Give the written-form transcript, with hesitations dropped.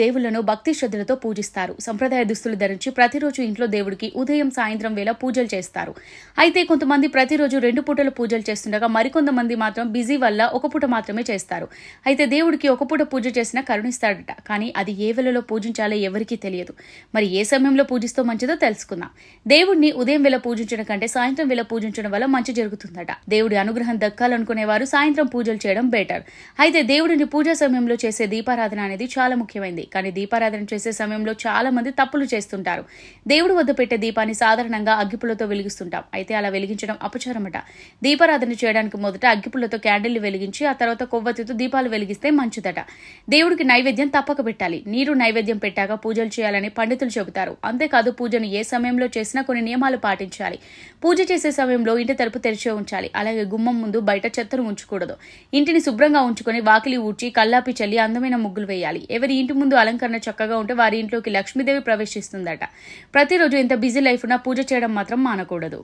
దేవుళ్లను భక్తి శ్రద్ధలతో పూజిస్తారు. సంప్రదాయ దుస్తులు ధరించి ప్రతిరోజు ఇంట్లో దేవుడికి ఉదయం సాయంత్రం వేళ పూజలు చేస్తారు. అయితే కొంతమంది ప్రతిరోజు 2 పూటలు పూజలు చేస్తుండగా మరికొంతమంది మాత్రం బిజీ వల్ల ఒక పూట మాత్రమే చేస్తారు. అయితే దేవుడికి ఒక పూట పూజ చేసినా కరుణిస్తాడట. కానీ అది ఏ వేళలో పూజించాలో ఎవరికీ తెలియదు. మరి ఏ సమయంలో పూజిస్తే మంచిదో తెలుసుకుందాం. దేవుడిని ఉదయం వేళ పూజించడం కంటే సాయంత్రం వేళ పూజించడం వల్ల మంచి జరుగుతుందట. దేవుడి అనుగ్రహం దక్కాలనుకునేవారు సాయంత్రం పూజలు చేయడం బెటర్. అయితే దేవుడిని పూజా సమయంలో చేసే దీపారాధన అనేది చాలా ముఖ్యమైనది. కానీ దీపారాధన చేసే సమయంలో చాలా మంది తప్పులు చేస్తుంటారు. దేవుడి వద్ద పెట్టే దీపాన్ని సాధారణంగా అగ్గిపుల్లతో వెలిగిస్తుంటాం. అయితే అలా వెలిగించడం అపచారమట. దీపారాధన చేయడానికి మొదట అగ్గిపుల్లతో క్యాండిల్ని వెలిగించి ఆ తర్వాత కొవ్వొత్తితో దీపాలు వెలిగిస్తే మంచిదట. దేవుడికి నైవేద్యం తప్పక పెట్టాలి. నీరు నైవేద్యం పెట్టాక పూజలు చేయాలని పండితులు చెబుతారు. అంతేకాదు పూజను ఏ సమయంలో చేసినా కొన్ని నియమాలు పాటించాలి. పూజ చేసే సమయంలో ఇంటి తలుపు తెరిచే ఉంచాలి. అలాగే గుమ్మం ముందు బయట చెత్తను ఉంచకూడదు. ఇంటిని శుభ్రంగా ఉంచుకొని వాకిలి ఊడ్చి కల్లాపి చల్లి అందమైన ముగ్గులు వేయాలి. ఎవరి ఇంటి ముందు అలంకరణ చక్కగా ఉంటే వారి ఇంట్లోకి లక్ష్మీదేవి ప్రవేశిస్తుందట. ప్రతిరోజు ఎంత బిజీ లైఫ్ ఉన్నా పూజ చేయడం మాత్రం మానకూడదు.